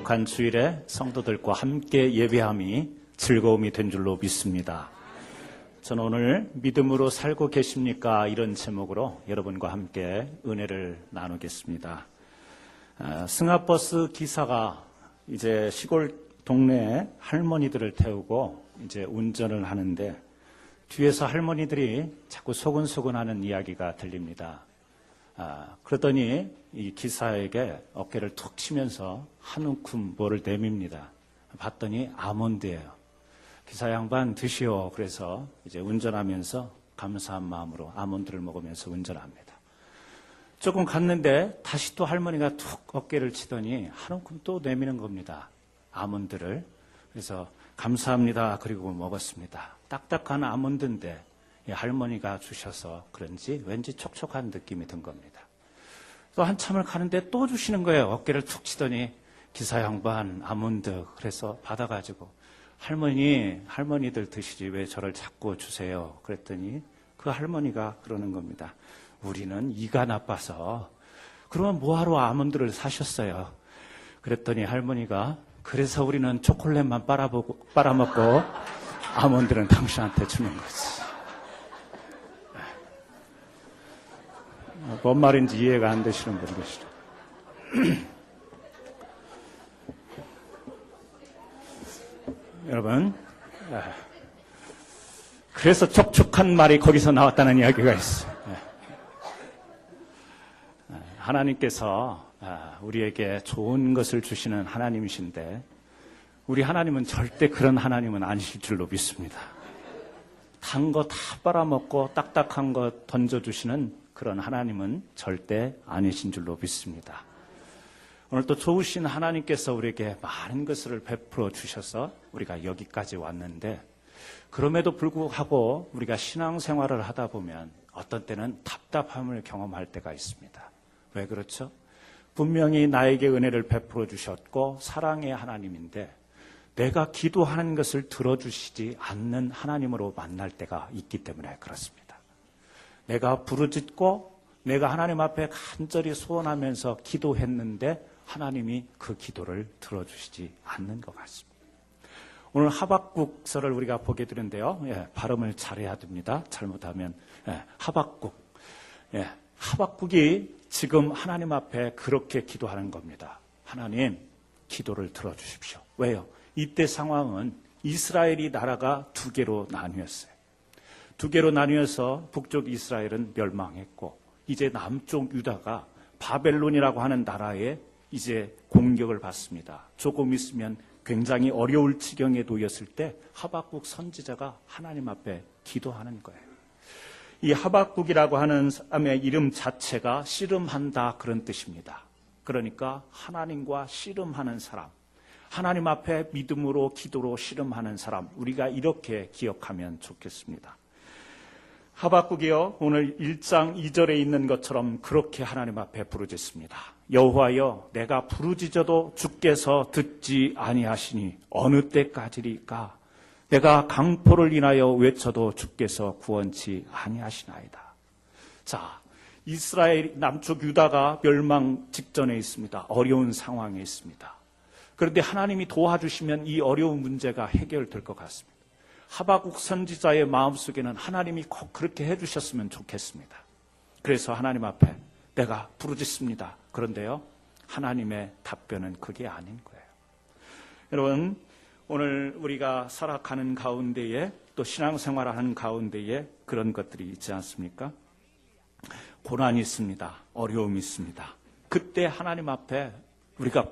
거룩한 주일에 성도들과 함께 예배함이 즐거움이 된 줄로 믿습니다. 저는 오늘 믿음으로 살고 계십니까? 이런 제목으로 여러분과 함께 은혜를 나누겠습니다. 승합버스 기사가 이제 시골 동네에 할머니들을 태우고 이제 운전을 하는데 뒤에서 할머니들이 자꾸 소근소근 하는 이야기가 들립니다. 그러더니 이 기사에게 어깨를 툭 치면서 한 움큼 뭐를 내밉니다. 봤더니 아몬드예요. 기사 양반 드시오. 그래서 이제 운전하면서 감사한 마음으로 아몬드를 먹으면서 운전합니다. 조금 갔는데 다시 또 할머니가 툭 어깨를 치더니 한 움큼 또 내미는 겁니다. 아몬드를. 그래서 감사합니다. 그리고 먹었습니다. 딱딱한 아몬드인데 할머니가 주셔서 그런지 왠지 촉촉한 느낌이 든 겁니다. 또 한참을 가는데 또 주시는 거예요. 어깨를 툭 치더니 기사 양반 아몬드. 그래서 받아가지고 할머니들 드시지 왜 저를 자꾸 주세요. 그랬더니 그 할머니가 그러는 겁니다. 우리는 이가 나빠서. 그러면 뭐하러 아몬드를 사셨어요? 그랬더니 할머니가 그래서 우리는 초콜릿만 빨아먹고 아몬드는 당신한테 주는 거지. 뭔 말인지 이해가 안 되시는 분 계시죠? 여러분, 그래서 촉촉한 말이 거기서 나왔다는 이야기가 있어요. 하나님께서 우리에게 좋은 것을 주시는 하나님이신데 우리 하나님은 절대 그런 하나님은 아니실 줄로 믿습니다. 단 거 다 빨아먹고 딱딱한 거 던져주시는 그런 하나님은 절대 아니신 줄로 믿습니다. 오늘 또 좋으신 하나님께서 우리에게 많은 것을 베풀어 주셔서 우리가 여기까지 왔는데 그럼에도 불구하고 우리가 신앙생활을 하다 보면 어떤 때는 답답함을 경험할 때가 있습니다. 왜 그렇죠? 분명히 나에게 은혜를 베풀어 주셨고 사랑의 하나님인데 내가 기도하는 것을 들어주시지 않는 하나님으로 만날 때가 있기 때문에 그렇습니다. 내가 부르짖고 내가 하나님 앞에 간절히 소원하면서 기도했는데 하나님이 그 기도를 들어주시지 않는 것 같습니다. 오늘 하박국서를 우리가 보게 되는데요. 발음을 잘해야 됩니다. 잘못하면 하박국. 하박국이 지금 하나님 앞에 그렇게 기도하는 겁니다. 하나님, 기도를 들어주십시오. 왜요? 이때 상황은 이스라엘이 나라가 두 개로 나뉘었어요. 두 개로 나뉘어서 북쪽 이스라엘은 멸망했고 이제 남쪽 유다가 바벨론이라고 하는 나라에 이제 공격을 받습니다. 조금 있으면 굉장히 어려울 지경에 놓였을 때 하박국 선지자가 하나님 앞에 기도하는 거예요. 이 하박국이라고 하는 사람의 이름 자체가 씨름한다 그런 뜻입니다. 그러니까 하나님과 씨름하는 사람, 하나님 앞에 믿음으로 기도로 씨름하는 사람, 우리가 이렇게 기억하면 좋겠습니다. 하박국이요 오늘 1장 2절에 있는 것처럼 그렇게 하나님 앞에 부르짖습니다. 여호와여 내가 부르짖어도 주께서 듣지 아니하시니 어느 때까지리까? 내가 강포를 인하여 외쳐도 주께서 구원치 아니하시나이다. 자, 이스라엘 남쪽 유다가 멸망 직전에 있습니다. 어려운 상황에 있습니다. 그런데 하나님이 도와주시면 이 어려운 문제가 해결될 것 같습니다. 하박국 선지자의 마음속에는 하나님이 꼭 그렇게 해주셨으면 좋겠습니다. 그래서 하나님 앞에 내가 부르짖습니다. 그런데요, 하나님의 답변은 그게 아닌 거예요. 여러분, 오늘 우리가 살아가는 가운데에 또 신앙생활하는 가운데에 그런 것들이 있지 않습니까? 고난이 있습니다. 어려움이 있습니다. 그때 하나님 앞에 우리가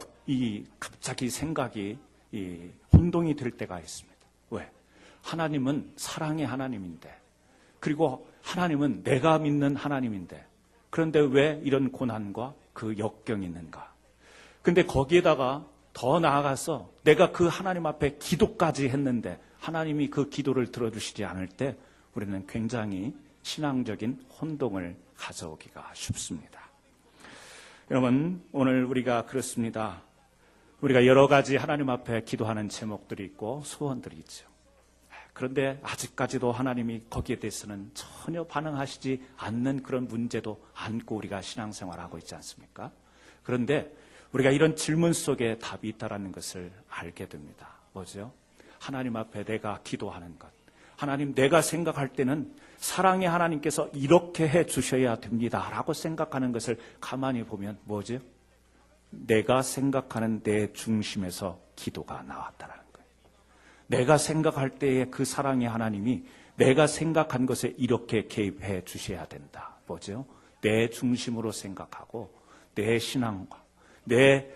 갑자기 생각이 혼동이 될 때가 있습니다. 왜? 하나님은 사랑의 하나님인데, 그리고 하나님은 내가 믿는 하나님인데, 그런데 왜 이런 고난과 그 역경이 있는가? 근데 거기에다가 더 나아가서 내가 그 하나님 앞에 기도까지 했는데 하나님이 그 기도를 들어주시지 않을 때 우리는 굉장히 신앙적인 혼동을 가져오기가 쉽습니다. 여러분, 오늘 우리가 그렇습니다. 우리가 여러 가지 하나님 앞에 기도하는 제목들이 있고 소원들이 있죠. 그런데 아직까지도 하나님이 거기에 대해서는 전혀 반응하시지 않는 그런 문제도 안고 우리가 신앙생활하고 있지 않습니까? 그런데 우리가 이런 질문 속에 답이 있다는 것을 알게 됩니다. 뭐죠? 하나님 앞에 내가 기도하는 것. 하나님, 내가 생각할 때는 사랑의 하나님께서 이렇게 해 주셔야 됩니다 라고 생각하는 것을 가만히 보면 뭐죠? 내가 생각하는 내 중심에서 기도가 나왔다는 거예요. 내가 생각할 때의 그 사랑의 하나님이 내가 생각한 것에 이렇게 개입해 주셔야 된다. 뭐죠? 내 중심으로 생각하고 내 신앙과 내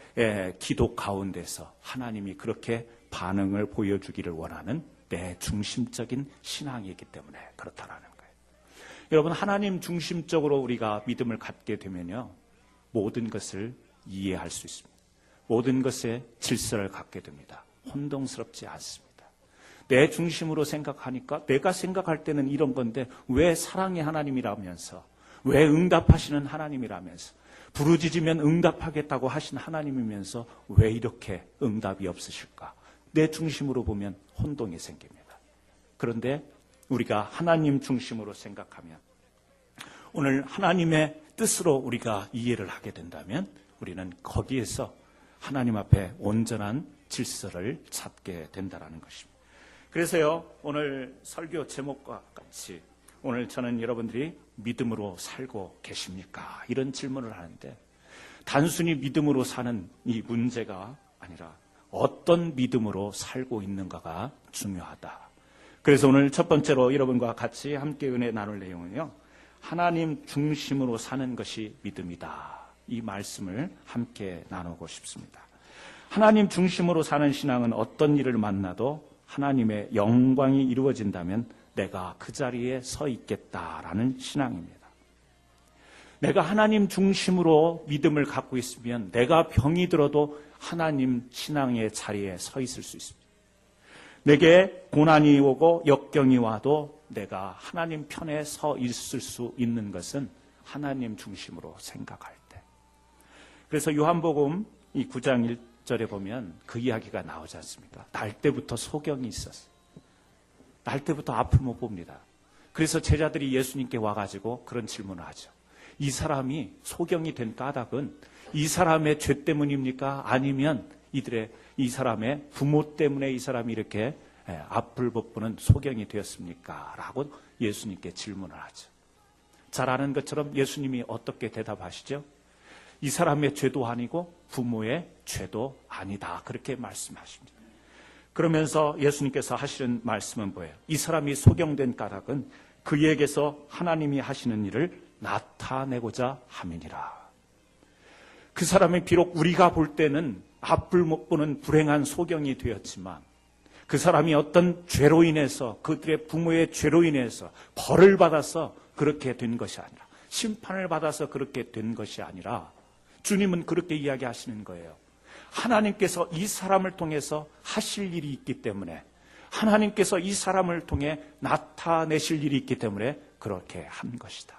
기도 가운데서 하나님이 그렇게 반응을 보여주기를 원하는 내 중심적인 신앙이기 때문에 그렇다라는 거예요. 여러분, 하나님 중심적으로 우리가 믿음을 갖게 되면요, 모든 것을 이해할 수 있습니다. 모든 것에 질서를 갖게 됩니다. 혼동스럽지 않습니다. 내 중심으로 생각하니까 내가 생각할 때는 이런 건데 왜 사랑의 하나님이라면서, 왜 응답하시는 하나님이라면서, 부르짖으면 응답하겠다고 하신 하나님이면서 왜 이렇게 응답이 없으실까? 내 중심으로 보면 혼동이 생깁니다. 그런데 우리가 하나님 중심으로 생각하면, 오늘 하나님의 뜻으로 우리가 이해를 하게 된다면 우리는 거기에서 하나님 앞에 온전한 질서를 찾게 된다는 것입니다. 그래서요, 오늘 설교 제목과 같이 오늘 저는 여러분들이 믿음으로 살고 계십니까? 이런 질문을 하는데, 단순히 믿음으로 사는 이 문제가 아니라 어떤 믿음으로 살고 있는가가 중요하다. 그래서 오늘 첫 번째로 여러분과 같이 함께 은혜 나눌 내용은요, 하나님 중심으로 사는 것이 믿음이다. 이 말씀을 함께 나누고 싶습니다. 하나님 중심으로 사는 신앙은 어떤 일을 만나도 하나님의 영광이 이루어진다면 내가 그 자리에 서 있겠다라는 신앙입니다. 내가 하나님 중심으로 믿음을 갖고 있으면 내가 병이 들어도 하나님 신앙의 자리에 서 있을 수 있습니다. 내게 고난이 오고 역경이 와도 내가 하나님 편에 서 있을 수 있는 것은 하나님 중심으로 생각할 때. 그래서 요한복음 이 9장 1절에 보면 그 이야기가 나오지 않습니까? 날 때부터 소경이 있었어요. 날 때부터 앞을 못 봅니다. 그래서 제자들이 예수님께 와가지고 그런 질문을 하죠. 이 사람이 소경이 된 까닭은 이 사람의 죄 때문입니까? 아니면 이 사람의 부모 때문에 이 사람이 이렇게 앞을 못 보는 소경이 되었습니까? 라고 예수님께 질문을 하죠. 잘 아는 것처럼 예수님이 어떻게 대답하시죠? 이 사람의 죄도 아니고 부모의 죄도 아니다. 그렇게 말씀하십니다. 그러면서 예수님께서 하시는 말씀은 뭐예요? 이 사람이 소경된 까닭은 그에게서 하나님이 하시는 일을 나타내고자 함이니라. 그 사람이 비록 우리가 볼 때는 앞을 못 보는 불행한 소경이 되었지만 그 사람이 어떤 죄로 인해서, 그들의 부모의 죄로 인해서 벌을 받아서 그렇게 된 것이 아니라, 심판을 받아서 그렇게 된 것이 아니라, 주님은 그렇게 이야기하시는 거예요. 하나님께서 이 사람을 통해서 하실 일이 있기 때문에, 하나님께서 이 사람을 통해 나타내실 일이 있기 때문에 그렇게 한 것이다.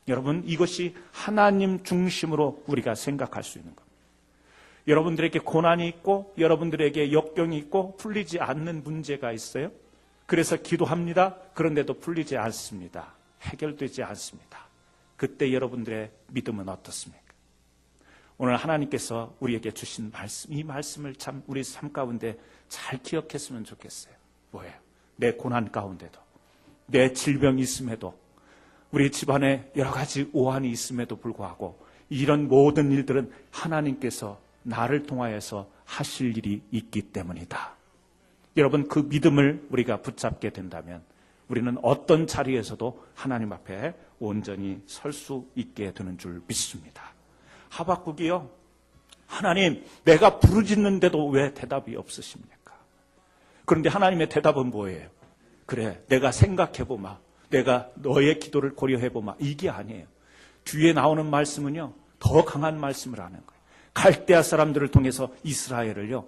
여러분, 이것이 하나님 중심으로 우리가 생각할 수 있는 겁니다. 여러분들에게 고난이 있고 여러분들에게 역경이 있고 풀리지 않는 문제가 있어요. 그래서 기도합니다. 그런데도 풀리지 않습니다. 해결되지 않습니다. 그때 여러분들의 믿음은 어떻습니까? 오늘 하나님께서 우리에게 주신 말씀, 이 말씀을 참 우리 삶 가운데 잘 기억했으면 좋겠어요. 뭐예요? 내 고난 가운데도, 내 질병이 있음에도, 우리 집안에 여러 가지 오한이 있음에도 불구하고 이런 모든 일들은 하나님께서 나를 통하여서 하실 일이 있기 때문이다. 여러분, 그 믿음을 우리가 붙잡게 된다면 우리는 어떤 자리에서도 하나님 앞에 온전히 설 수 있게 되는 줄 믿습니다. 하박국이요, 하나님, 내가 부르짖는데도 왜 대답이 없으십니까? 그런데 하나님의 대답은 뭐예요? 그래, 내가 생각해보마. 내가 너의 기도를 고려해보마. 이게 아니에요. 뒤에 나오는 말씀은요, 더 강한 말씀을 하는 거예요. 갈대아 사람들을 통해서 이스라엘을요,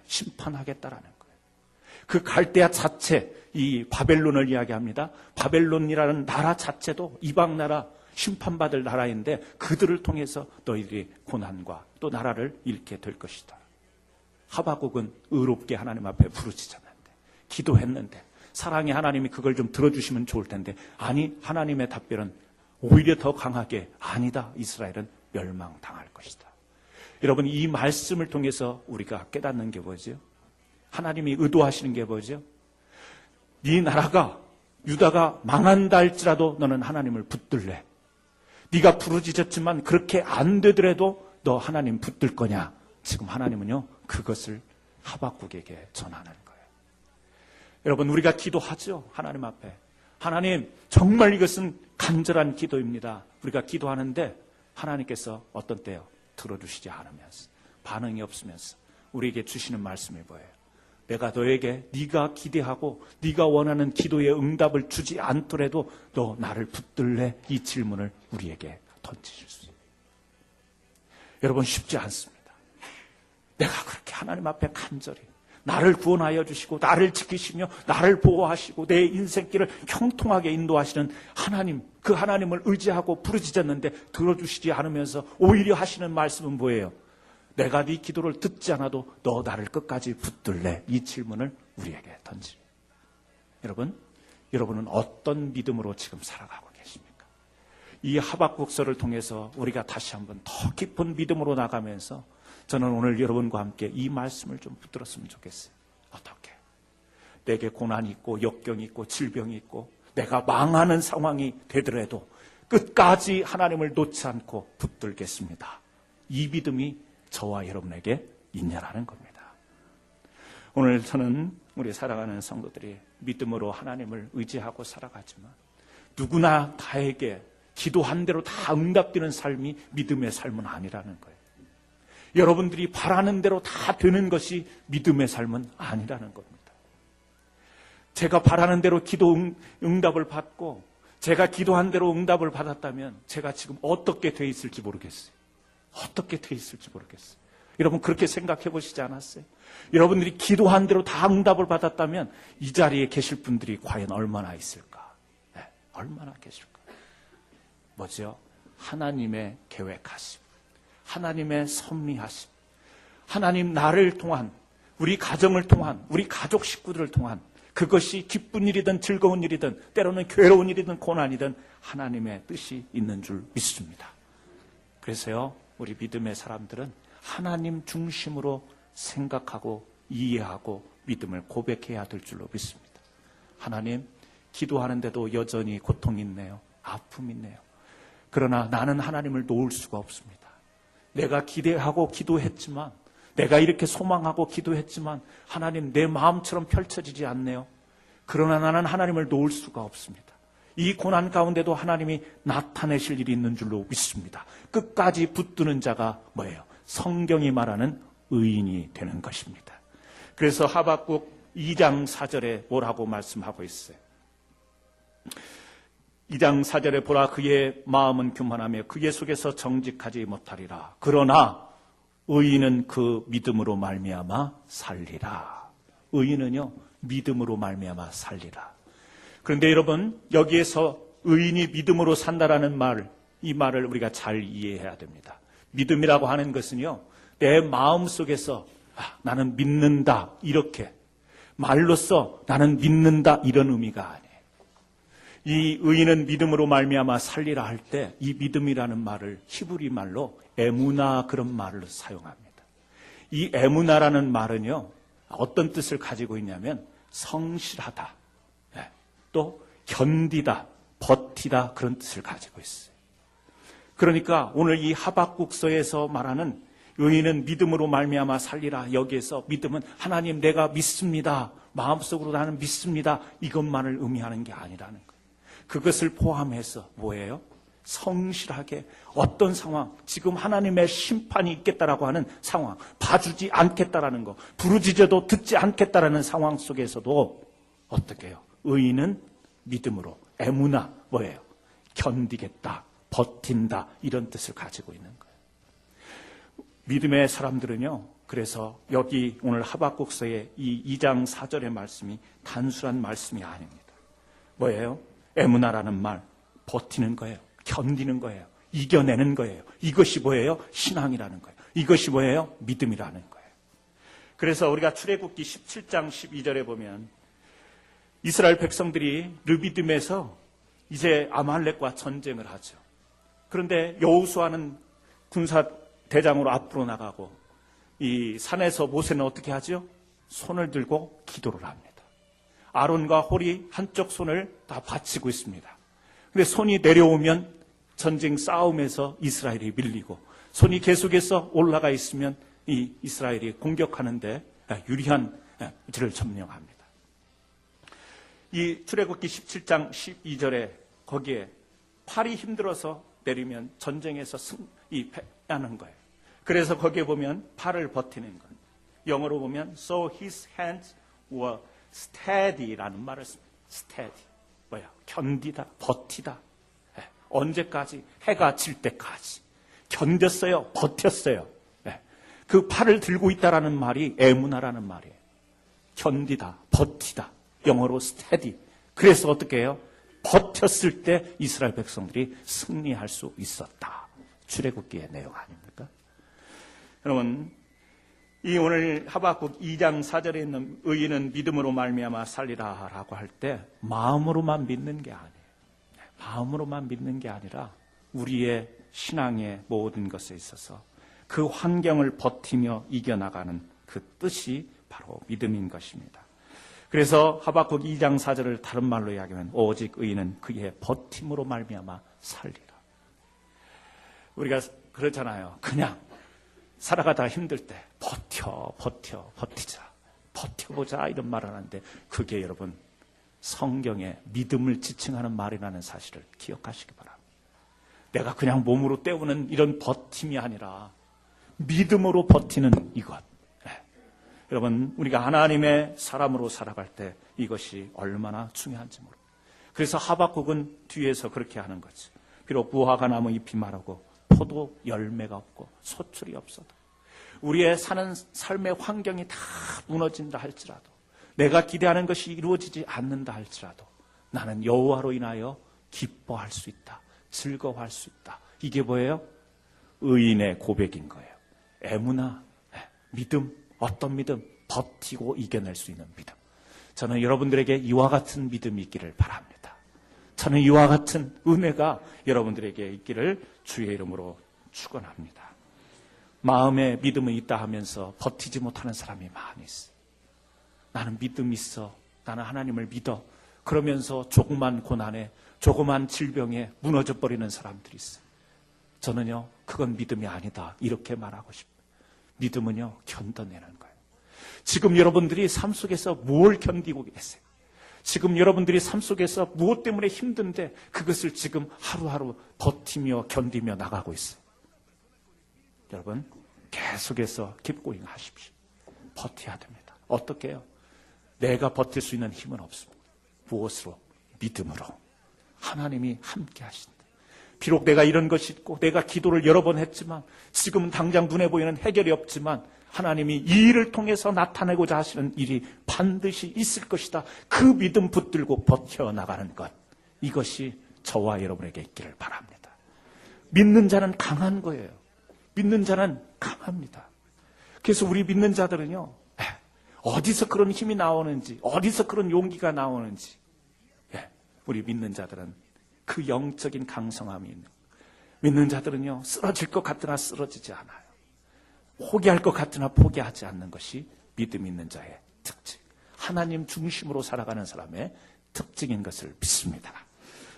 심판하겠다라는 거예요. 그 갈대아 자체, 이 바벨론을 이야기합니다. 바벨론이라는 나라 자체도 이방 나라, 심판받을 나라인데 그들을 통해서 너희들이 고난과 또 나라를 잃게 될 것이다. 하박국은 의롭게 하나님 앞에 부르짖었는데, 기도했는데, 사랑의 하나님이 그걸 좀 들어주시면 좋을 텐데, 아니, 하나님의 답변은 오히려 더 강하게, 아니다, 이스라엘은 멸망당할 것이다. 여러분, 이 말씀을 통해서 우리가 깨닫는 게 뭐죠? 하나님이 의도하시는 게 뭐죠? 네 나라가 유다가 망한다 할지라도 너는 하나님을 붙들래. 네가 부르짖었지만 그렇게 안 되더라도 너 하나님 붙들 거냐? 지금 하나님은요, 그것을 하박국에게 전하는 거예요. 여러분, 우리가 기도하죠. 하나님 앞에. 하나님, 정말 이것은 간절한 기도입니다. 우리가 기도하는데 하나님께서 어떤 때요? 들어주시지 않으면서, 반응이 없으면서 우리에게 주시는 말씀이 뭐예요? 내가 너에게 네가 기대하고 네가 원하는 기도의 응답을 주지 않더라도 너 나를 붙들래? 이 질문을 우리에게 던지실 수 있어요. 여러분, 쉽지 않습니다. 내가 그렇게 하나님 앞에 간절히 나를 구원하여 주시고 나를 지키시며 나를 보호하시고 내 인생길을 형통하게 인도하시는 하나님, 그 하나님을 의지하고 부르짖었는데 들어주시지 않으면서 오히려 하시는 말씀은 뭐예요? 내가 네 기도를 듣지 않아도 너 나를 끝까지 붙들래? 이 질문을 우리에게 던집니다. 여러분은 어떤 믿음으로 지금 살아가고 계십니까? 이 하박국서를 통해서 우리가 다시 한번 더 깊은 믿음으로 나가면서 저는 오늘 여러분과 함께 이 말씀을 좀 붙들었으면 좋겠어요. 어떻게? 내게 고난이 있고 역경이 있고 질병이 있고 내가 망하는 상황이 되더라도 끝까지 하나님을 놓지 않고 붙들겠습니다. 이 믿음이 저와 여러분에게 있냐라는 겁니다. 오늘 저는 우리 사랑하는 성도들이 믿음으로 하나님을 의지하고 살아가지만 누구나 다에게 기도한 대로 다 응답되는 삶이 믿음의 삶은 아니라는 거예요. 여러분들이 바라는 대로 다 되는 것이 믿음의 삶은 아니라는 겁니다. 제가 바라는 대로 기도 응답을 받고 제가 기도한 대로 응답을 받았다면 제가 지금 어떻게 돼 있을지 모르겠어요. 어떻게 돼 있을지 모르겠어요. 여러분, 그렇게 생각해 보시지 않았어요? 여러분들이 기도한 대로 다 응답을 받았다면 이 자리에 계실 분들이 과연 얼마나 있을까? 네, 얼마나 계실까? 뭐죠? 하나님의 계획하심, 하나님의 섭리하심, 하나님 나를 통한, 우리 가정을 통한, 우리 가족 식구들을 통한, 그것이 기쁜 일이든 즐거운 일이든 때로는 괴로운 일이든 고난이든 하나님의 뜻이 있는 줄 믿습니다. 그래서요, 우리 믿음의 사람들은 하나님 중심으로 생각하고 이해하고 믿음을 고백해야 될 줄로 믿습니다. 하나님, 기도하는데도 여전히 고통이 있네요. 아픔이 있네요. 그러나 나는 하나님을 놓을 수가 없습니다. 내가 기대하고 기도했지만, 내가 이렇게 소망하고 기도했지만 하나님, 내 마음처럼 펼쳐지지 않네요. 그러나 나는 하나님을 놓을 수가 없습니다. 이 고난 가운데도 하나님이 나타내실 일이 있는 줄로 믿습니다. 끝까지 붙드는 자가 뭐예요? 성경이 말하는 의인이 되는 것입니다. 그래서 하박국 2장 4절에 뭐라고 말씀하고 있어요? 2장 4절에 보라, 그의 마음은 교만하며 그의 속에서 정직하지 못하리라. 그러나 의인은 그 믿음으로 말미암아 살리라. 의인은요, 믿음으로 말미암아 살리라. 그런데 여러분, 여기에서 의인이 믿음으로 산다라는 말, 이 말을 우리가 잘 이해해야 됩니다. 믿음이라고 하는 것은요, 내 마음속에서 나는 믿는다, 이렇게 말로써 나는 믿는다, 이런 의미가 아니에요. 이 의인은 믿음으로 말미암아 살리라 할 때 이 믿음이라는 말을 히브리 말로 에무나, 그런 말을 사용합니다. 이 에무나라는 말은요, 어떤 뜻을 가지고 있냐면 성실하다, 또 견디다, 버티다, 그런 뜻을 가지고 있어요. 그러니까 오늘 이 하박국서에서 말하는 의인은 믿음으로 말미암아 살리라, 여기에서 믿음은 하나님 내가 믿습니다, 마음속으로 나는 믿습니다, 이것만을 의미하는 게 아니라는 거예요. 그것을 포함해서 뭐예요? 성실하게 어떤 상황, 지금 하나님의 심판이 있겠다라고 하는 상황, 봐주지 않겠다라는 거, 부르짖어도 듣지 않겠다라는 상황 속에서도 어떻게 해요? 의인은 믿음으로, 에무나, 뭐예요? 견디겠다, 버틴다, 이런 뜻을 가지고 있는 거예요. 믿음의 사람들은요, 그래서 여기 오늘 하박국서의 이 2장 4절의 말씀이 단순한 말씀이 아닙니다. 뭐예요? 에무나라는 말, 버티는 거예요. 견디는 거예요. 이겨내는 거예요. 이것이 뭐예요? 신앙이라는 거예요. 이것이 뭐예요? 믿음이라는 거예요. 그래서 우리가 출애굽기 17장 12절에 보면 이스라엘 백성들이 르비딤에서 이제 아말렉과 전쟁을 하죠. 그런데 여호수아는 군사 대장으로 앞으로 나가고 이 산에서 모세는 어떻게 하죠? 손을 들고 기도를 합니다. 아론과 홀이 한쪽 손을 다 받치고 있습니다. 근데 손이 내려오면 전쟁 싸움에서 이스라엘이 밀리고, 손이 계속해서 올라가 있으면 이 이스라엘이 공격하는데 유리한 지를 점령합니다. 이 출애굽기 17장 12절에 거기에 팔이 힘들어서 내리면 전쟁에서 승리하는 거예요. 그래서 거기에 보면 팔을 버티는 건, 영어로 보면 so his hands were steady라는 말을 씁니다. steady. 뭐야? 견디다, 버티다. 언제까지? 해가 질 때까지. 견뎠어요. 버텼어요. 그 팔을 들고 있다라는 말이 에무나라는 말이에요. 견디다, 버티다. 영어로 steady. 그래서 어떻게 해요? 버텼을 때 이스라엘 백성들이 승리할 수 있었다. 출애굽기의 내용 아닙니까? 여러분, 이 오늘 하박국 2장 4절에 있는 의인은 믿음으로 말미암아 살리라라고 할 때 마음으로만 믿는 게 아니에요. 마음으로만 믿는 게 아니라 우리의 신앙의 모든 것에 있어서 그 환경을 버티며 이겨나가는 그 뜻이 바로 믿음인 것입니다. 그래서 하박국 2장 4절을 다른 말로 이야기하면 오직 의인은 그의 버팀으로 말미암아 살리라. 우리가 그렇잖아요. 그냥 살아가다 힘들 때 버티자, 버텨보자 이런 말을 하는데 그게 여러분 성경의 믿음을 지칭하는 말이라는 사실을 기억하시기 바랍니다. 내가 그냥 몸으로 때우는 이런 버팀이 아니라 믿음으로 버티는 이것. 여러분, 우리가 하나님의 사람으로 살아갈 때 이것이 얼마나 중요한지 모릅니다. 그래서 하박국은 뒤에서 그렇게 하는 거지. 비록 무화과 나무 잎이 마르고 포도 열매가 없고 소출이 없어도, 우리의 사는 삶의 환경이 다 무너진다 할지라도, 내가 기대하는 것이 이루어지지 않는다 할지라도 나는 여호와로 인하여 기뻐할 수 있다, 즐거워할 수 있다. 이게 뭐예요? 의인의 고백인 거예요. 에무나, 믿음. 어떤 믿음? 버티고 이겨낼 수 있는 믿음. 저는 여러분들에게 이와 같은 믿음이 있기를 바랍니다. 저는 이와 같은 은혜가 여러분들에게 있기를 주의 이름으로 축원합니다. 마음에 믿음이 있다 하면서 버티지 못하는 사람이 많이 있어요. 나는 믿음이 있어, 나는 하나님을 믿어, 그러면서 조그만 고난에, 조그만 질병에 무너져 버리는 사람들이 있어요. 저는요, 그건 믿음이 아니다 이렇게 말하고 싶어요. 믿음은요, 견뎌내는 거예요. 지금 여러분들이 삶 속에서 뭘 견디고 계세요? 지금 여러분들이 삶 속에서 무엇 때문에 힘든데 그것을 지금 하루하루 버티며 견디며 나가고 있어요. 여러분, 계속해서 킵고잉 하십시오. 버텨야 됩니다. 어떻게 해요? 내가 버틸 수 있는 힘은 없습니다. 무엇으로? 믿음으로. 하나님이 함께 하신다. 비록 내가 이런 것이 있고 내가 기도를 여러 번 했지만 지금은 당장 눈에 보이는 해결이 없지만 하나님이 이 일을 통해서 나타내고자 하시는 일이 반드시 있을 것이다. 그 믿음 붙들고 버텨나가는 것, 이것이 저와 여러분에게 있기를 바랍니다. 믿는 자는 강한 거예요. 믿는 자는 강합니다. 그래서 우리 믿는 자들은요, 어디서 그런 힘이 나오는지, 어디서 그런 용기가 나오는지, 우리 믿는 자들은 그 영적인 강성함이 있는, 믿는 자들은요, 쓰러질 것 같으나 쓰러지지 않아요. 포기할 것 같으나 포기하지 않는 것이 믿음 있는 자의 특징, 하나님 중심으로 살아가는 사람의 특징인 것을 믿습니다.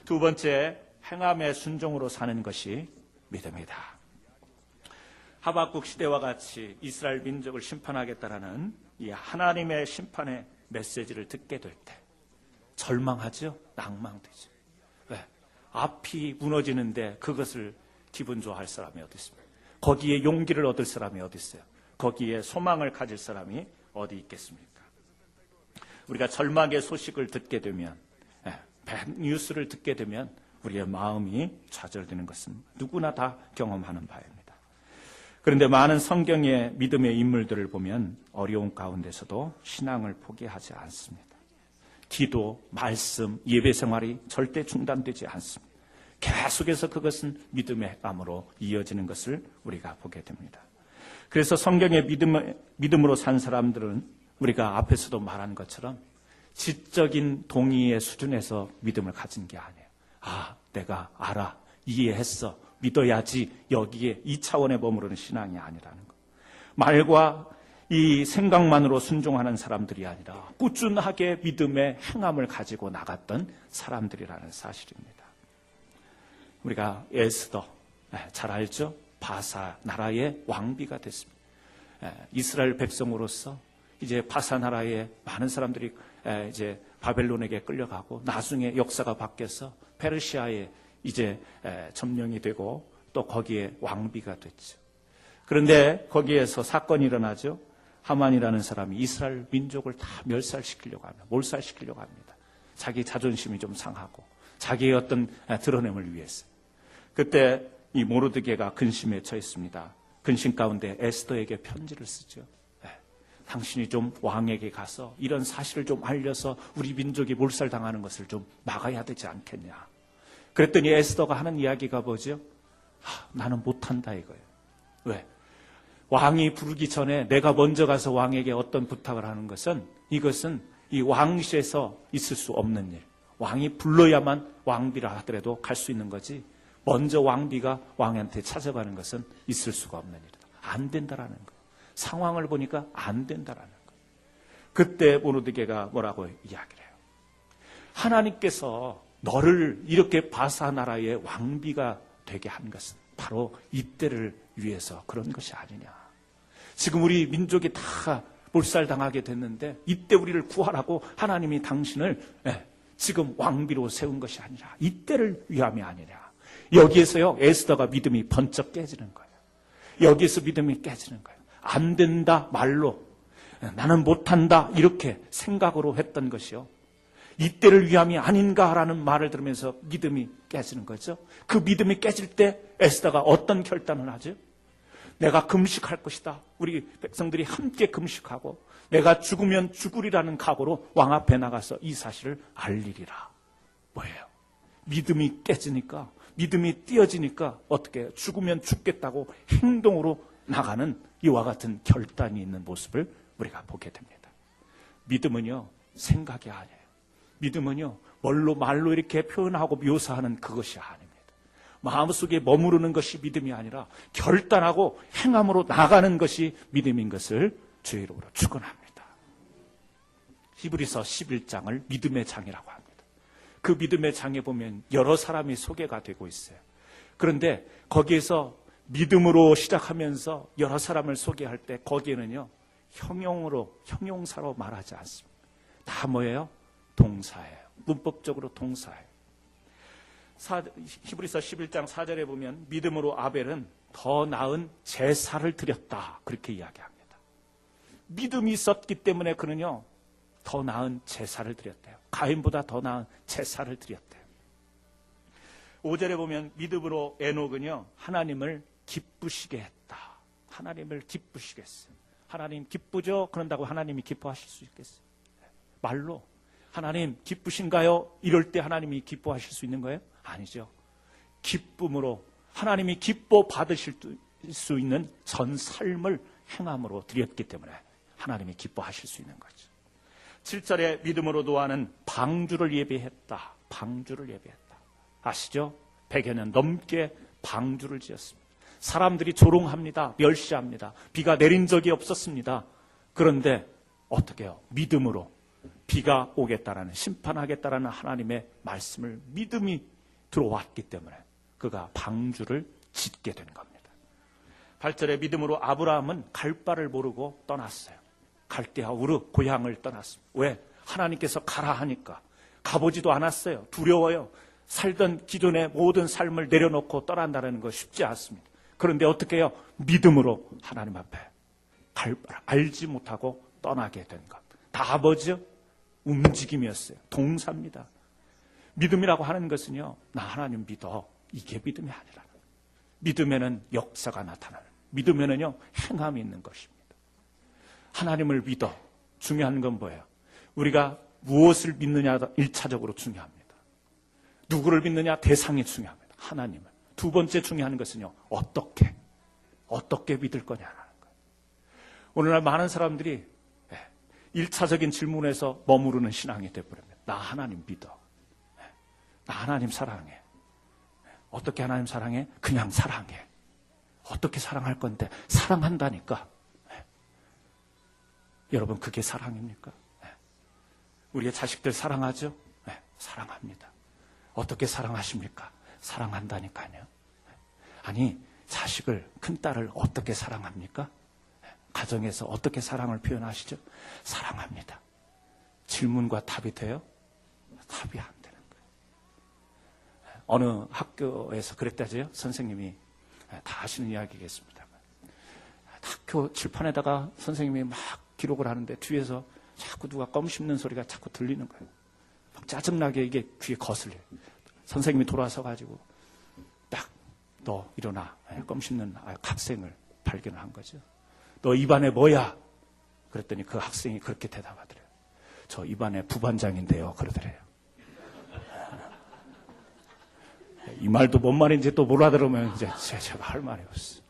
두 번째, 행함의 순종으로 사는 것이 믿음이다. 하박국 시대와 같이 이스라엘 민족을 심판하겠다라는 이 하나님의 심판의 메시지를 듣게 될 때 절망하죠? 낭망되죠. 왜? 앞이 무너지는데 그것을 기분 좋아할 사람이 어디 있습니까? 거기에 용기를 얻을 사람이 어디 있어요? 거기에 소망을 가질 사람이 어디 있겠습니까? 우리가 절망의 소식을 듣게 되면, 뉴스를 듣게 되면 우리의 마음이 좌절되는 것은 누구나 다 경험하는 바입니다. 그런데 많은 성경의 믿음의 인물들을 보면 어려운 가운데서도 신앙을 포기하지 않습니다. 기도, 말씀, 예배 생활이 절대 중단되지 않습니다. 계속해서 그것은 믿음의 행함으로 이어지는 것을 우리가 보게 됩니다. 그래서 성경의 믿음으로 산 사람들은 우리가 앞에서도 말한 것처럼 지적인 동의의 수준에서 믿음을 가진 게 아니에요. 아, 내가 알아, 이해했어, 믿어야지 여기에 이 차원에 머무르는 신앙이 아니라는 것. 말과 이 생각만으로 순종하는 사람들이 아니라 꾸준하게 믿음의 행함을 가지고 나갔던 사람들이라는 사실입니다. 우리가 에스더 잘 알죠? 바사 나라의 왕비가 됐습니다. 이스라엘 백성으로서 이제 바사 나라의 많은 사람들이 이제 바벨론에게 끌려가고 나중에 역사가 바뀌어서 페르시아에 이제 점령이 되고 또 거기에 왕비가 됐죠. 그런데 거기에서 사건이 일어나죠. 하만이라는 사람이 이스라엘 민족을 다 멸살시키려고 합니다. 몰살시키려고 합니다. 자기 자존심이 좀 상하고 자기의 어떤 드러냄을 위해서. 그때 이 모르드게가 근심에 처했습니다. 근심 가운데 에스더에게 편지를 쓰죠. 당신이 좀 왕에게 가서 이런 사실을 좀 알려서 우리 민족이 몰살당하는 것을 좀 막아야 되지 않겠냐. 그랬더니 에스더가 하는 이야기가 뭐죠? 나는 못한다 이거예요. 왜? 왕이 부르기 전에 내가 먼저 가서 왕에게 어떤 부탁을 하는 것은 이것은 이 왕실에서 있을 수 없는 일. 왕이 불러야만 왕비라 하더라도 갈 수 있는 거지 먼저 왕비가 왕한테 찾아가는 것은 있을 수가 없는 일이다. 안 된다라는 거예요. 상황을 보니까 안 된다라는 거예요. 그때 모르드게가 뭐라고 이야기를 해요. 하나님께서 너를 이렇게 바사 나라의 왕비가 되게 한 것은 바로 이때를 위해서 그런 것이 아니냐. 지금 우리 민족이 다 몰살당하게 됐는데 이때 우리를 구하라고 하나님이 당신을 지금 왕비로 세운 것이 아니라 이때를 위함이 아니냐. 여기에서요 에스더가 믿음이 번쩍 깨지는 거예요. 여기에서 믿음이 깨지는 거예요. 안 된다 말로 나는 못한다 이렇게 생각으로 했던 것이요. 이때를 위함이 아닌가라는 말을 들으면서 믿음이 깨지는 거죠. 그 믿음이 깨질 때 에스더가 어떤 결단을 하죠? 내가 금식할 것이다. 우리 백성들이 함께 금식하고 내가 죽으면 죽으리라는 각오로 왕 앞에 나가서 이 사실을 알리리라. 뭐예요? 믿음이 깨지니까 믿음이 띄어지니까 어떻게 해요? 죽으면 죽겠다고 행동으로 나가는 이와 같은 결단이 있는 모습을 우리가 보게 됩니다. 믿음은요 생각이 아니에요. 믿음은요 말로 이렇게 표현하고 묘사하는 그것이 아닙니다. 마음속에 머무르는 것이 믿음이 아니라 결단하고 행함으로 나가는 것이 믿음인 것을 주의 이름으로 축원합니다. 히브리서 11장을 믿음의 장이라고 합니다. 그 믿음의 장에 보면 여러 사람이 소개가 되고 있어요. 그런데 거기에서 믿음으로 시작하면서 여러 사람을 소개할 때 거기에는요 형용사로 말하지 않습니다. 다 뭐예요? 동사예요. 문법적으로 동사예요. 히브리서 11장 4절에 보면 믿음으로 아벨은 더 나은 제사를 드렸다 그렇게 이야기합니다. 믿음이 있었기 때문에 그는요 더 나은 제사를 드렸대요. 가인보다 더 나은 제사를 드렸대요. 5절에 보면 믿음으로 에녹은요 하나님을 기쁘시게 했다. 하나님을 기쁘시게 했어요. 하나님 기쁘죠? 그런다고 하나님이 기뻐하실 수 있겠어요? 말로 하나님 기쁘신가요? 이럴 때 하나님이 기뻐하실 수 있는 거예요? 아니죠. 기쁨으로 하나님이 기뻐 받으실 수 있는 전 삶을 행함으로 드렸기 때문에 하나님이 기뻐하실 수 있는 거죠. 7절에 믿음으로 노아는 방주를 예배했다. 방주를 예배했다. 아시죠? 100여 년 넘게 방주를 지었습니다. 사람들이 조롱합니다. 멸시합니다. 비가 내린 적이 없었습니다. 그런데 어떻게 해요? 믿음으로 비가 오겠다라는 심판하겠다라는 하나님의 말씀을 믿음이 들어왔기 때문에 그가 방주를 짓게 된 겁니다. 8절에 믿음으로 아브라함은 갈 바를 모르고 떠났어요. 갈대아 우르 고향을 떠났습니다. 왜? 하나님께서 가라 하니까. 가보지도 않았어요. 두려워요. 살던 기존의 모든 삶을 내려놓고 떠난다는 거 쉽지 않습니다. 그런데 어떻게 해요? 믿음으로 하나님 앞에 알지 못하고 떠나게 된 것. 다 뭐죠? 움직임이었어요. 동사입니다. 믿음이라고 하는 것은요, 나 하나님 믿어. 이게 믿음이 아니라. 믿음에는 역사가 나타나는, 믿음에는요, 행함이 있는 것입니다. 하나님을 믿어. 중요한 건 뭐예요? 우리가 무엇을 믿느냐가 1차적으로 중요합니다. 누구를 믿느냐? 대상이 중요합니다. 하나님을. 두 번째 중요한 것은요, 어떻게 믿을 거냐라는 거예요. 오늘날 많은 사람들이 1차적인 질문에서 머무르는 신앙이 되어버립니다. 나 하나님 믿어. 나 하나님 사랑해. 어떻게 하나님 사랑해? 그냥 사랑해. 어떻게 사랑할 건데? 사랑한다니까. 여러분, 그게 사랑입니까? 우리의 자식들 사랑하죠? 사랑합니다. 어떻게 사랑하십니까? 사랑한다니까요. 아니, 자식을, 큰딸을 어떻게 사랑합니까? 가정에서 어떻게 사랑을 표현하시죠? 사랑합니다. 질문과 답이 돼요? 답이 안 되는 거예요. 어느 학교에서 그랬다지요? 선생님이 다 아시는 이야기겠습니다. 학교 칠판에다가 선생님이 막 기록을 하는데 뒤에서 자꾸 누가 껌 씹는 소리가 자꾸 들리는 거예요. 막 짜증나게 이게 귀에 거슬려요. 선생님이 돌아서 가지고 딱 너 일어나. 껌 씹는 학생을 발견한 거죠. 너 입안에 뭐야? 그랬더니 그 학생이 그렇게 대답하더래요. 저 입안에 부반장인데요. 그러더래요. 이 말도 뭔 말인지 또 몰아들으면 이제 제가 할 말이 없어.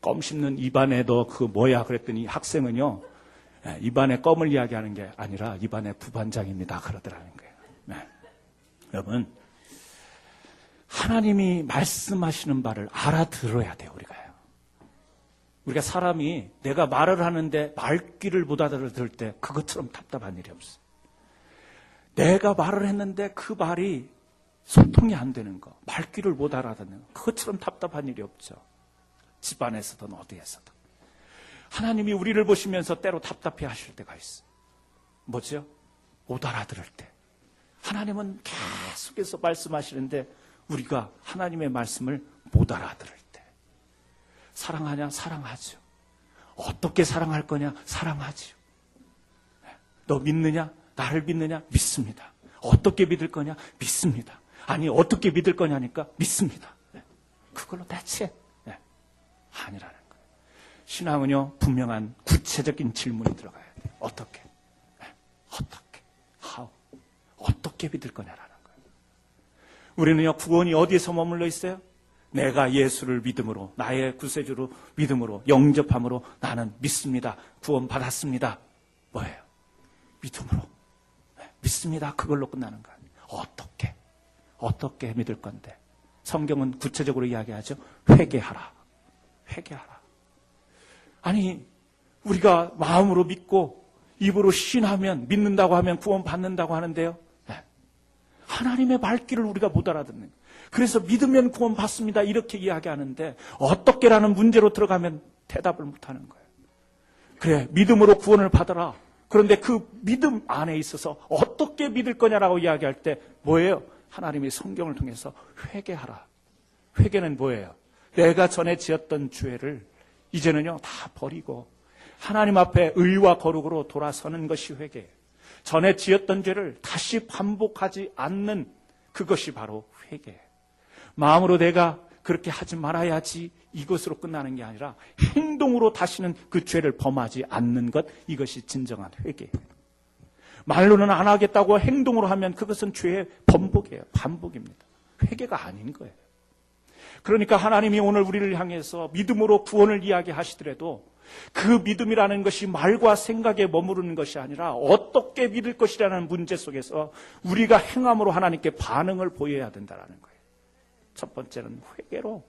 껌 씹는 입안에 너 그 뭐야? 그랬더니 학생은요, 입안에 껌을 이야기하는 게 아니라 입안에 부반장입니다. 그러더라는 거예요. 네. 여러분, 하나님이 말씀하시는 바를 알아들어야 돼요, 우리가요. 우리가 사람이 내가 말을 하는데 말귀를 못 알아들을 때 그것처럼 답답한 일이 없어요. 내가 말을 했는데 그 말이 소통이 안 되는 거, 말귀를 못 알아듣는 거, 그것처럼 답답한 일이 없죠. 집안에서든 어디에서든. 하나님이 우리를 보시면서 때로 답답해 하실 때가 있어요. 뭐죠? 못 알아들을 때. 하나님은 계속해서 말씀하시는데 우리가 하나님의 말씀을 못 알아들을 때. 사랑하냐? 사랑하죠. 어떻게 사랑할 거냐? 사랑하죠. 너 믿느냐? 나를 믿느냐? 믿습니다. 어떻게 믿을 거냐? 믿습니다. 아니, 어떻게 믿을 거냐니까 믿습니다. 그걸로 대체 아니라는 거예요. 신앙은요, 분명한 구체적인 질문이 들어가야 돼요. 어떻게? 어떻게? How? 어떻게 믿을 거냐라는 거예요. 우리는요, 구원이 어디에서 머물러 있어요? 내가 예수를 믿음으로, 나의 구세주로 믿음으로, 영접함으로 나는 믿습니다. 구원 받았습니다. 뭐예요? 믿음으로. 믿습니다. 그걸로 끝나는 거예요. 어떻게? 어떻게 믿을 건데? 성경은 구체적으로 이야기하죠. 회개하라. 회개하라. 아니, 우리가 마음으로 믿고 입으로 신하면, 믿는다고 하면 구원 받는다고 하는데요. 하나님의 말귀를 우리가 못 알아듣는 거예요. 그래서 믿으면 구원 받습니다. 이렇게 이야기하는데 어떻게라는 문제로 들어가면 대답을 못하는 거예요. 그래, 믿음으로 구원을 받아라. 그런데 그 믿음 안에 있어서 어떻게 믿을 거냐라고 이야기할 때 뭐예요? 하나님이 성경을 통해서 회개하라. 회개는 뭐예요? 내가 전에 지었던 죄를 이제는요 다 버리고 하나님 앞에 의와 거룩으로 돌아서는 것이 회개예요. 전에 지었던 죄를 다시 반복하지 않는 그것이 바로 회개예요. 마음으로 내가 그렇게 하지 말아야지 이것으로 끝나는 게 아니라 행동으로 다시는 그 죄를 범하지 않는 것, 이것이 진정한 회개예요. 말로는 안 하겠다고 행동으로 하면 그것은 죄의 번복이에요. 반복입니다. 회개가 아닌 거예요. 그러니까 하나님이 오늘 우리를 향해서 믿음으로 구원을 이야기하시더라도 그 믿음이라는 것이 말과 생각에 머무르는 것이 아니라 어떻게 믿을 것이라는 문제 속에서 우리가 행함으로 하나님께 반응을 보여야 된다는 거예요. 첫 번째는 회개로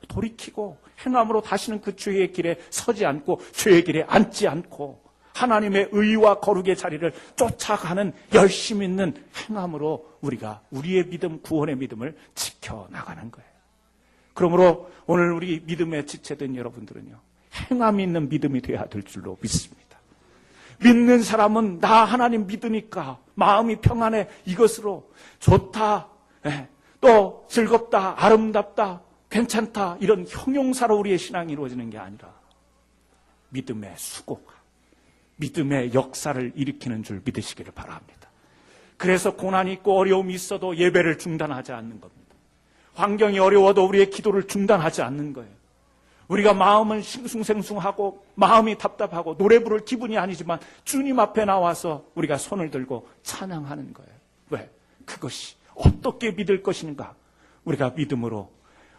돌이키고 행함으로 다시는 그 죄의 길에 서지 않고 죄의 길에 앉지 않고 하나님의 의와 거룩의 자리를 쫓아가는 열심 있는 행함으로 우리가 우리의 믿음, 구원의 믿음을 지켜나가는 거예요. 그러므로 오늘 우리 믿음에 지체된 여러분들은요, 행함이 있는 믿음이 되어야 될 줄로 믿습니다. 믿는 사람은 나 하나님 믿으니까 마음이 평안해, 이것으로 좋다, 또 즐겁다, 아름답다, 괜찮다, 이런 형용사로 우리의 신앙이 이루어지는 게 아니라 믿음의 수고가, 믿음의 역사를 일으키는 줄 믿으시기를 바랍니다. 그래서 고난이 있고 어려움이 있어도 예배를 중단하지 않는 겁니다. 환경이 어려워도 우리의 기도를 중단하지 않는 거예요. 우리가 마음은 싱숭생숭하고 마음이 답답하고 노래 부를 기분이 아니지만 주님 앞에 나와서 우리가 손을 들고 찬양하는 거예요. 왜? 그것이 어떻게 믿을 것인가? 우리가 믿음으로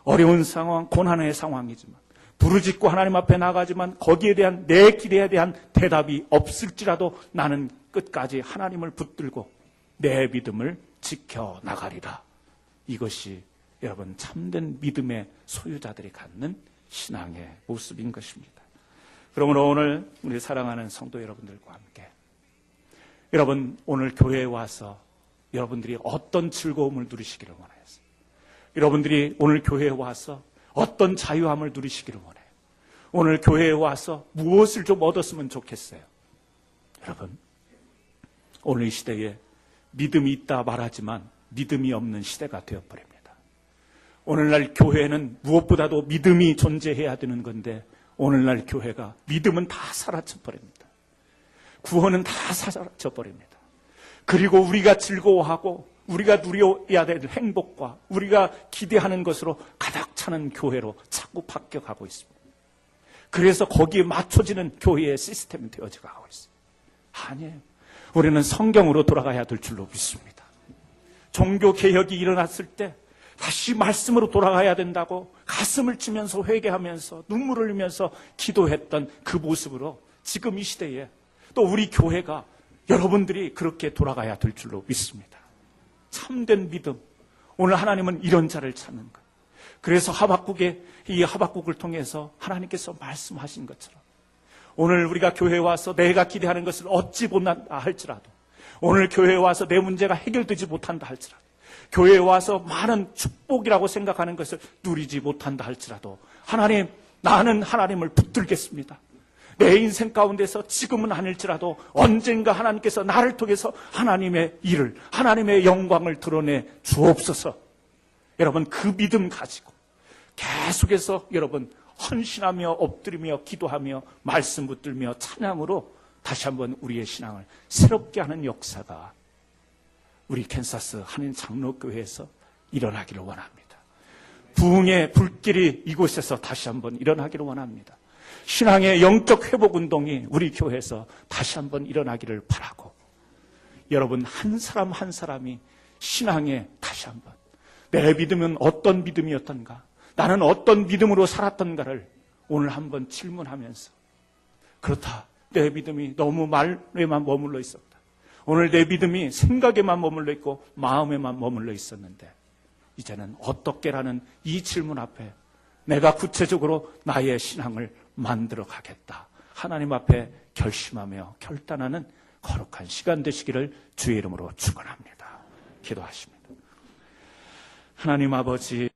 어려운 상황, 고난의 상황이지만 부르짖고 하나님 앞에 나가지만 거기에 대한 내 기대에 대한 대답이 없을지라도 나는 끝까지 하나님을 붙들고 내 믿음을 지켜나가리라. 이것이 여러분 참된 믿음의 소유자들이 갖는 신앙의 모습인 것입니다. 그러므로 오늘 우리 사랑하는 성도 여러분들과 함께 여러분 오늘 교회에 와서 여러분들이 어떤 즐거움을 누리시기를 원해요? 여러분들이 오늘 교회에 와서 어떤 자유함을 누리시기를 원해요? 오늘 교회에 와서 무엇을 좀 얻었으면 좋겠어요? 여러분, 오늘 이 시대에 믿음이 있다 말하지만 믿음이 없는 시대가 되어버립니다. 오늘날 교회는 무엇보다도 믿음이 존재해야 되는 건데 오늘날 교회가 믿음은 다 사라져버립니다. 구원은 다 사라져버립니다. 그리고 우리가 즐거워하고 우리가 누려야 될 행복과 우리가 기대하는 것으로 가득 차는 교회로 자꾸 바뀌어가고 있습니다. 그래서 거기에 맞춰지는 교회의 시스템이 되어져가고 있어요. 아니에요. 우리는 성경으로 돌아가야 될 줄로 믿습니다. 종교개혁이 일어났을 때 다시 말씀으로 돌아가야 된다고 가슴을 치면서 회개하면서 눈물을 흘리면서 기도했던 그 모습으로 지금 이 시대에 또 우리 교회가 여러분들이 그렇게 돌아가야 될 줄로 믿습니다. 참된 믿음. 오늘 하나님은 이런 자를 찾는 것. 그래서 이 하박국을 통해서 하나님께서 말씀하신 것처럼 오늘 우리가 교회에 와서 내가 기대하는 것을 얻지 못한다 할지라도 오늘 교회에 와서 내 문제가 해결되지 못한다 할지라도 교회에 와서 많은 축복이라고 생각하는 것을 누리지 못한다 할지라도 하나님, 나는 하나님을 붙들겠습니다. 내 인생 가운데서 지금은 아닐지라도 언젠가 하나님께서 나를 통해서 하나님의 일을, 하나님의 영광을 드러내 주옵소서. 여러분 그 믿음 가지고 계속해서 여러분 헌신하며 엎드리며 기도하며 말씀 붙들며 찬양으로 다시 한번 우리의 신앙을 새롭게 하는 역사가 우리 캔사스 한인 장로교회에서 일어나기를 원합니다. 부흥의 불길이 이곳에서 다시 한번 일어나기를 원합니다. 신앙의 영적 회복 운동이 우리 교회에서 다시 한번 일어나기를 바라고 여러분 한 사람 한 사람이 신앙에 다시 한번 내 믿음은 어떤 믿음이었던가 나는 어떤 믿음으로 살았던가를 오늘 한번 질문하면서 그렇다 내 믿음이 너무 말에만 머물러 있었다. 오늘 내 믿음이 생각에만 머물러 있고 마음에만 머물러 있었는데 이제는 어떻게라는 이 질문 앞에 내가 구체적으로 나의 신앙을 만들어 가겠다. 하나님 앞에 결심하며 결단하는 거룩한 시간 되시기를 주의 이름으로 축원합니다. 기도하십니다. 하나님 아버지